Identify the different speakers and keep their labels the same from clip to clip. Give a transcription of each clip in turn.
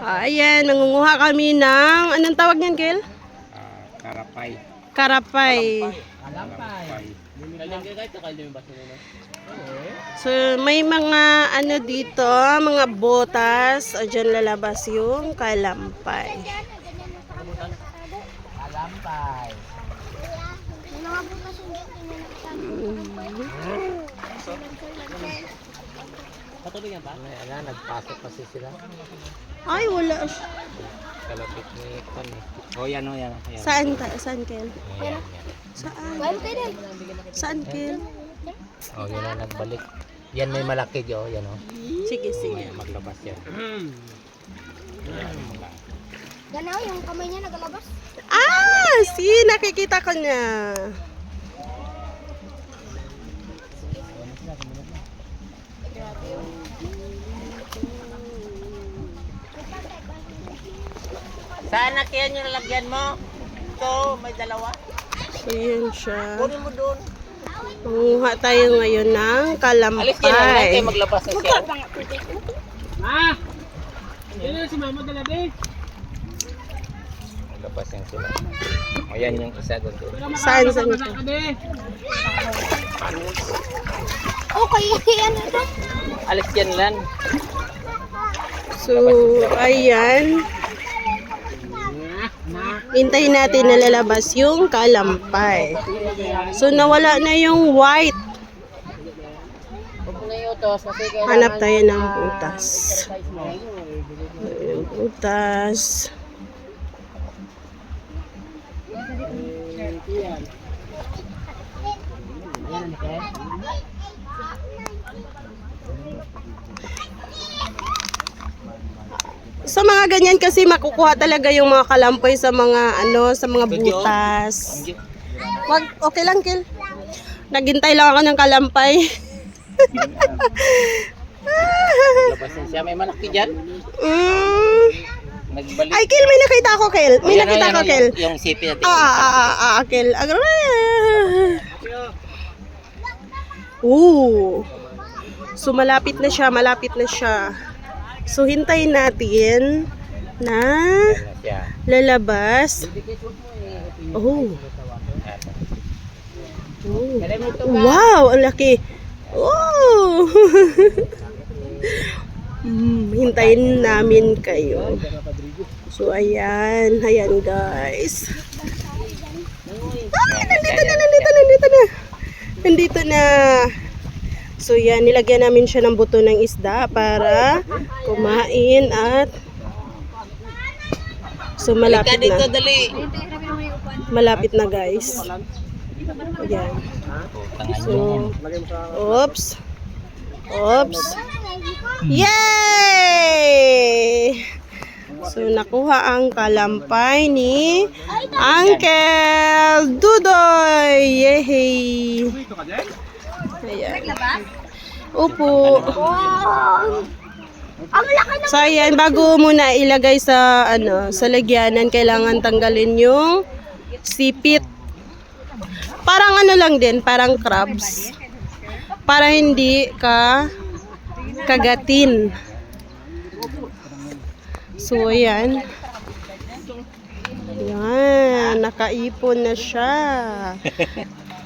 Speaker 1: Ayan, nangunguha kami ng, anong tawag niyan, Kel?
Speaker 2: Karapay.
Speaker 1: Karapay. So, may mga ano dito, mga botas. O, dyan lalabas yung kalampay.
Speaker 3: Kalampay. Patuloy yan ba? Ayan, nagpasok kasi sila.
Speaker 1: Ay, wala siya.
Speaker 3: Kalapit ni Pan eh. Oh, yan o, yan.
Speaker 1: Saan, saan, Kel?
Speaker 3: Ayan.
Speaker 1: Saan? Saan, Kel?
Speaker 3: Oh, yun na, nagbalik. Yan may malaki jo, yan o.
Speaker 1: Sige, sige.
Speaker 3: Maglabas yan.
Speaker 4: Ganaw, yung kamay niya nagalabas.
Speaker 1: Ah! Nakikita ko niya.
Speaker 3: Saan na kaya yung nalagyan mo? Ito, may dalawa.
Speaker 1: So, yun siya.
Speaker 3: Kunin mo doon.
Speaker 1: Manguha tayo ngayon ng
Speaker 3: Alis yan lang
Speaker 1: kalampay.
Speaker 3: kayo maglabas na siya.
Speaker 2: Yan si Mama Dalabe.
Speaker 3: Maglabas yan sila. Ayan yung isa doon.
Speaker 1: Saan, saan ito?
Speaker 4: Okay, yan ito.
Speaker 3: Alis yan lang.
Speaker 1: So, ayan. Hintayin natin na lalabas yung kalampay. So, nawala na yung white. Hanap tayo ng butas. Butas. Sa mga ganyan kasi makukuha talaga yung mga kalampay sa mga sa mga butas. Wag, okay lang, Kil. Naghintay lang ako ng kalampay.
Speaker 3: Maglabas yan siya. May malaki dyan. Nagbalik.
Speaker 1: Ay, Kil, may nakita ako, Kil. May nakita ako, Kil.
Speaker 3: Yung sipi natin.
Speaker 1: Kil. Ooh. So, malapit na siya, malapit na siya. So, hintayin natin na lalabas. Oh. Wow, ang laki. Oh. Hintayin namin kayo. So, ayan. Ayan, guys. Nandito na. Nandito na. So, yan. Nilagyan namin siya ng buto ng isda para kumain at so, malapit na. Malapit na, guys. Ayan. So, oops. Oops. Yay! So, nakuha ang kalampay ni Uncle Dudoy. Yehey! Ayan. Upo. So, ayan. Bago muna ilagay sa, sa lagyanan, kailangan tanggalin yung sipit. Parang lang din, parang crabs. Para hindi ka kagatin. So, ayan. Ayan. Nakaipon na siya.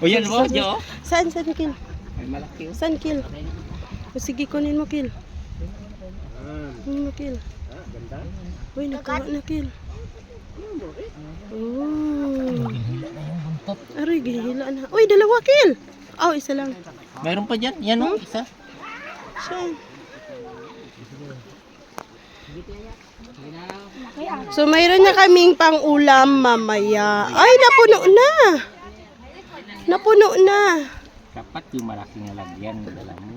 Speaker 3: O yan mo, Jo?
Speaker 1: Saan, Kil?
Speaker 3: May malaki.
Speaker 1: Saan, Kil? O, sige, kunin mo, Kil. Kunin mo, Kil. Uy, nakawa na, Kil. Oh. Aray, gihila na. Uy, dalawa, Kil. Oh, isa lang.
Speaker 3: Mayroon pa dyan. Yan o, isa.
Speaker 1: Saan? So, mayroon na kaming pang-ulam mamaya. Ay, napuno na. Napuno na.
Speaker 3: Dapat yung malaking nalagyan.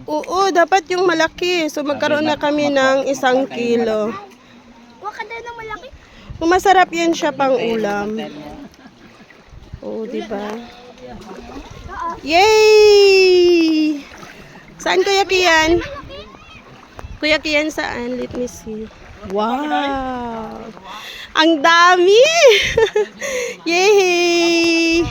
Speaker 1: Oo, dapat yung malaki. So, magkaroon na kami ng 1 kilo.
Speaker 4: Wakanda na malaki.
Speaker 1: Masarap yan siya pang-ulam. Oo, diba? Yay! Saan, Kuya Kian? Kuya Kian, saan? Let me see. Wow! Ang dami! Yay!